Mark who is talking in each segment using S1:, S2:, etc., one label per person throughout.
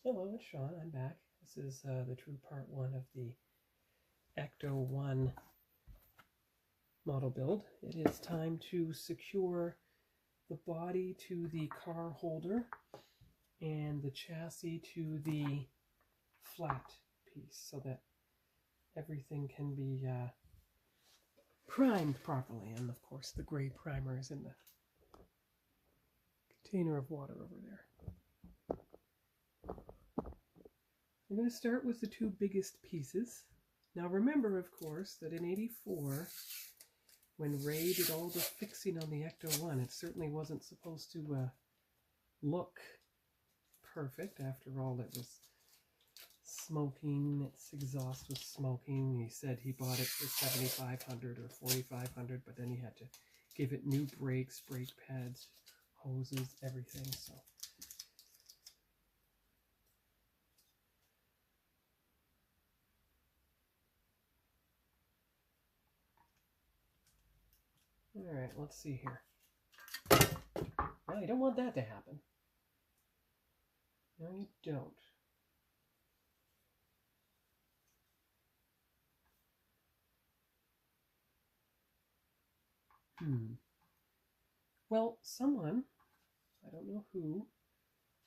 S1: Hello, it's Sean. I'm back. This is the true part one of the ECTO-1 model build. It is time to secure the body to the car holder and the chassis to the flat piece so that everything can be primed properly. And of course the gray primer is in the container of water over there. I'm going to start with the two biggest pieces. Now remember, of course, that in '84, when Ray did all the fixing on the ECTO-1, it certainly wasn't supposed to look perfect. After all, it was smoking, its exhaust was smoking. He said he bought it for $7,500 or $4,500, but then he had to give it new brakes, brake pads, hoses, everything. So all right, let's see here. Well, you don't want that to happen. No, you don't. Well, someone, I don't know who,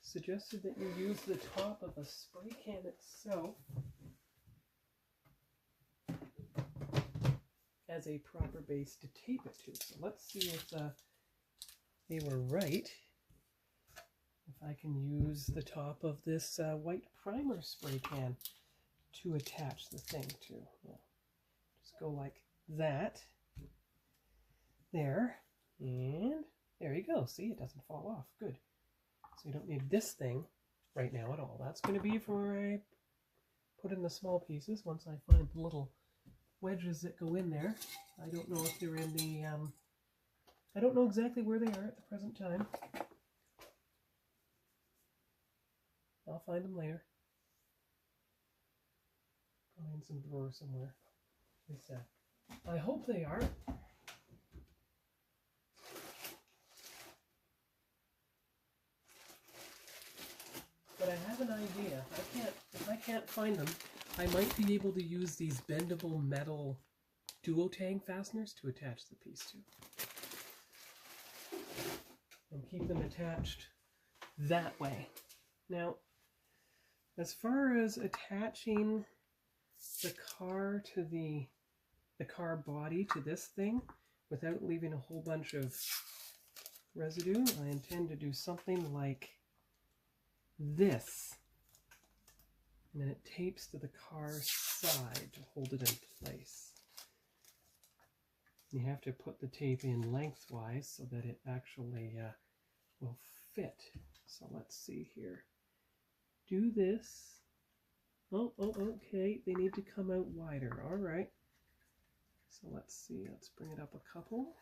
S1: suggested that you use the top of the spray can itself as a proper base to tape it to. So let's see if they were right. If I can use the top of this white primer spray can to attach the thing to. Well, just go like that. There. And there you go. See, it doesn't fall off. Good. So you don't need this thing right now at all. That's going to be for where I put in the small pieces once I find the little wedges that go in there. I don't know if they're in the, I don't know exactly where they are at the present time. I'll find them later. Probably in some drawer somewhere. At least, I hope they are. But I have an idea. If I can't find them, I might be able to use these bendable metal duotang fasteners to attach the piece to. And keep them attached that way. Now, as far as attaching the car to the car body to this thing without leaving a whole bunch of residue, I intend to do something like this. And then it tapes to the car side to hold it in place. You have to put the tape in lengthwise so that it actually will fit. So let's see here. Do this. Oh, okay. They need to come out wider. All right. So let's see. Let's bring it up a couple.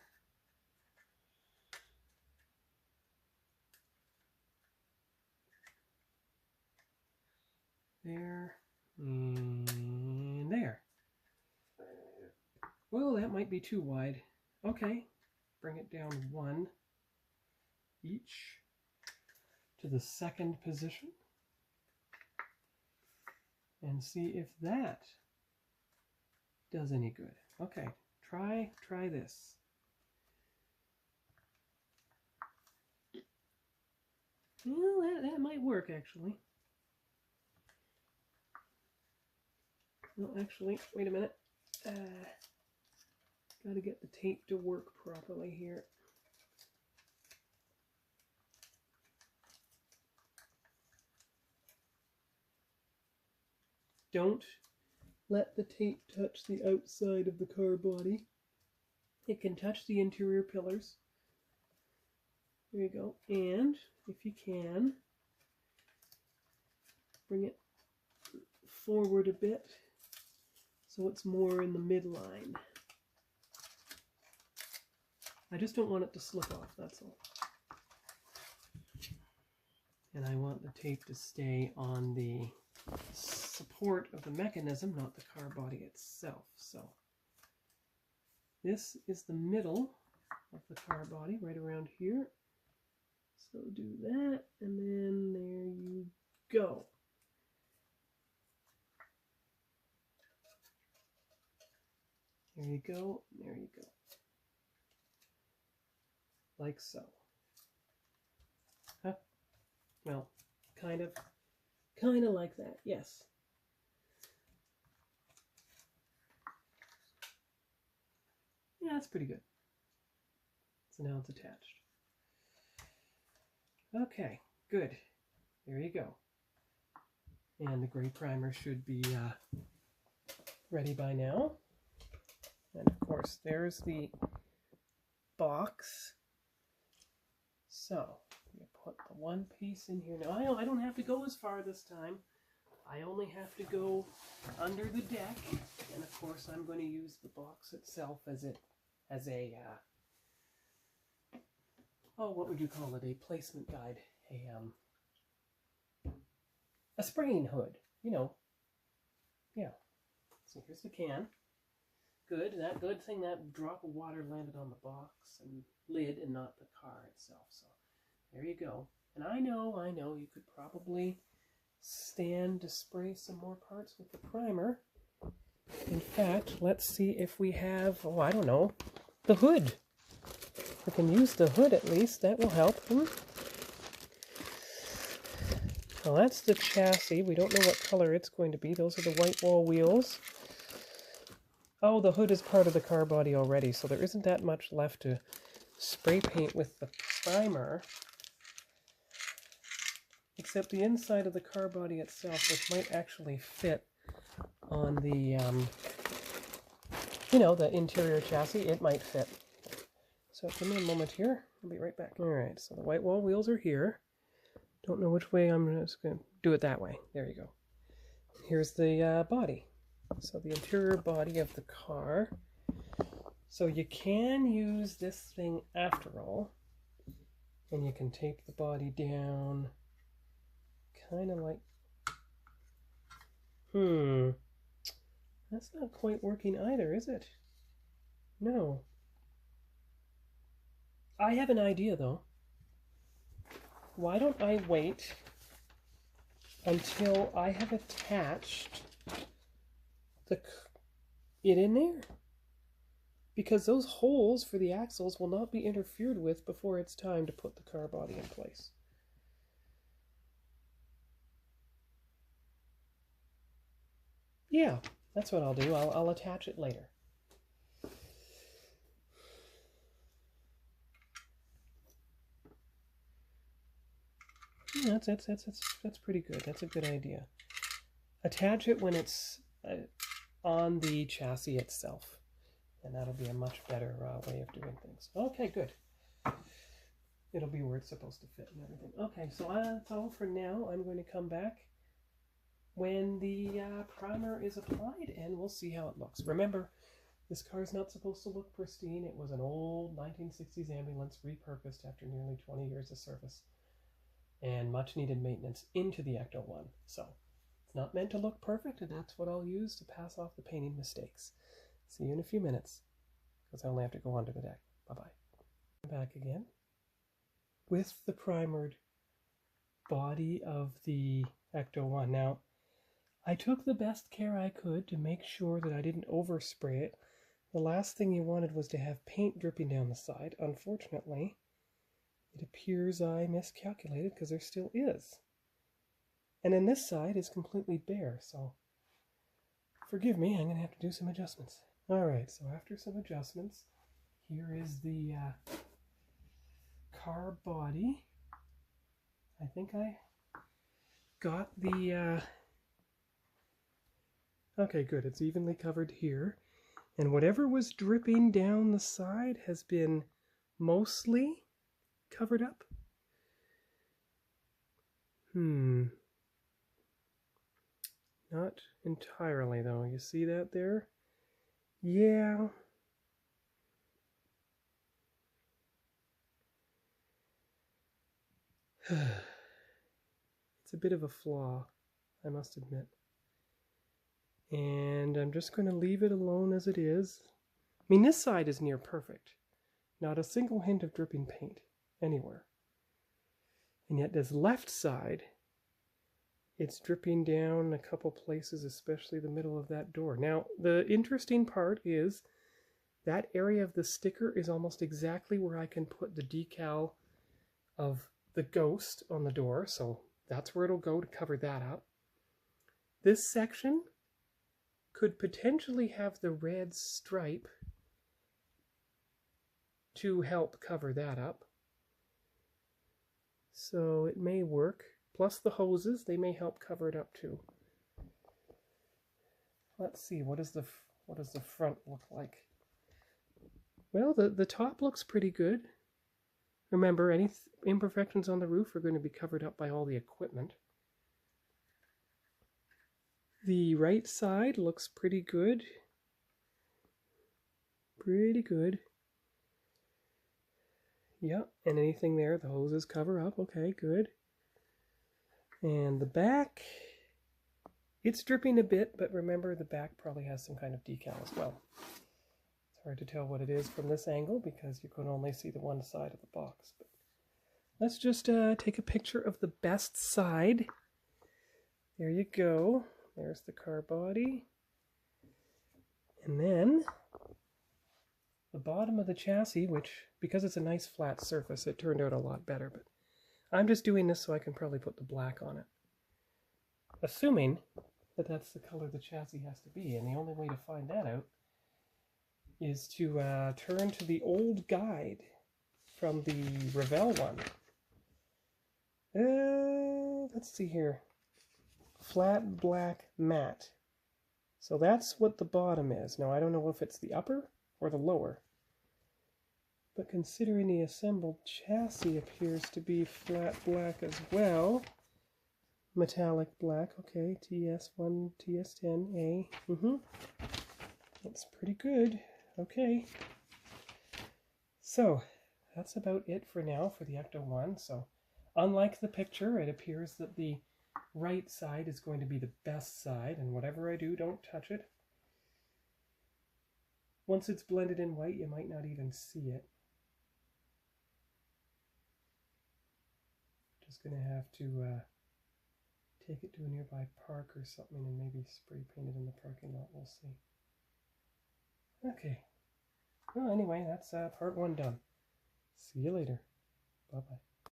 S1: There. And there. Well, that might be too wide. Okay. Bring it down one each to the second position. And see if that does any good. Okay, try this. Well, that might work actually. No, actually, wait a minute. Got to get the tape to work properly here. Don't let the tape touch the outside of the car body. It can touch the interior pillars. There you go. And if you can, bring it forward a bit so it's more in the midline. I just don't want it to slip off, that's all. And I want the tape to stay on the support of the mechanism, not the car body itself. So this is the middle of the car body, right around here. So do that, and then there you go. There you go. There you go. Like so. Huh? Well, kind of like that, yes. Yeah, that's pretty good. So now it's attached. Okay, good. There you go. And the gray primer should be ready by now. And of course, there's the box. So, you put the one piece in here. Now, I don't have to go as far this time. I only have to go under the deck. And of course, I'm going to use the box itself as a what would you call it? A placement guide. A spraying hood, you know. Yeah. So here's the can. Good. That good thing that drop of water landed on the box and lid and not the car itself. So there you go. And I know you could probably stand to spray some more parts with the primer. In fact, let's see if we have, oh, I don't know, the hood. If we can use the hood at least, that will help. Well, that's the chassis. We don't know what color it's going to be. Those are the white wall wheels. Oh, the hood is part of the car body already, so there isn't that much left to spray paint with the primer. Except the inside of the car body itself, which might actually fit on the, the interior chassis. It might fit. So give me a moment here. I'll be right back. All right, so the white wall wheels are here. Don't know which way. I'm just going to do it that way. There you go. Here's the body. So the interior body of the car. So you can use this thing after all. And you can tape the body down. Kind of like... That's not quite working either, is it? No. I have an idea, though. Why don't I wait until I have attached it in there? Because those holes for the axles will not be interfered with before it's time to put the car body in place. Yeah, that's what I'll do. I'll attach it later. Yeah, that's pretty good. That's a good idea. Attach it when it's on the chassis itself, and that'll be a much better way of doing things. Okay, good. It'll be where it's supposed to fit and everything. Okay, so that's all for now. I'm going to come back when the primer is applied, and we'll see how it looks. Remember, this car is not supposed to look pristine. It was an old 1960s ambulance repurposed after nearly 20 years of service and much needed maintenance into the ECTO-1. So it's not meant to look perfect, and that's what I'll use to pass off the painting mistakes. See you in a few minutes, because I only have to go onto the deck. Bye-bye. Back again with the primered body of the ECTO-1. Now, I took the best care I could to make sure that I didn't overspray it. The last thing you wanted was to have paint dripping down the side. Unfortunately, it appears I miscalculated because there still is. And then this side is completely bare, so forgive me, I'm going to have to do some adjustments. Alright, so after some adjustments, here is the car body. I think I got the... Okay, good, it's evenly covered here. And whatever was dripping down the side has been mostly covered up. Not entirely, though. You see that there? Yeah. It's a bit of a flaw, I must admit. And I'm just going to leave it alone as it is. I mean, this side is near perfect. Not a single hint of dripping paint anywhere. And yet this left side, it's dripping down a couple places, especially the middle of that door. Now, the interesting part is that area of the sticker is almost exactly where I can put the decal of the ghost on the door, so that's where it'll go to cover that up. This section could potentially have the red stripe to help cover that up. So it may work. Plus the hoses, they may help cover it up too. Let's see, what does the front look like? Well, the top looks pretty good. Remember, any imperfections on the roof are going to be covered up by all the equipment. The right side looks pretty good. Pretty good. Yep, and anything there, the hoses cover up. Okay, good. And the back, it's dripping a bit, but remember the back probably has some kind of decal as well. It's hard to tell what it is from this angle because you can only see the one side of the box. But let's just take a picture of the best side. There you go. There's the car body. And then the bottom of the chassis, which, because it's a nice flat surface, it turned out a lot better. But I'm just doing this so I can probably put the black on it. Assuming that that's the color the chassis has to be. And the only way to find that out is to turn to the old guide from the Revell one. Let's see here. Flat black matte. So that's what the bottom is. Now I don't know if it's the upper or the lower. But considering the assembled chassis appears to be flat black as well. Metallic black, okay, TS1, TS10A. That's pretty good. Okay. So, that's about it for now for the ECTO-1. So, unlike the picture, it appears that the right side is going to be the best side, and whatever I do, don't touch it. Once it's blended in white, you might not even see it. Just going to have to take it to a nearby park or something and maybe spray paint it in the parking lot. We'll see. Okay. Well, anyway, that's part 1 done. See you later. Bye-bye.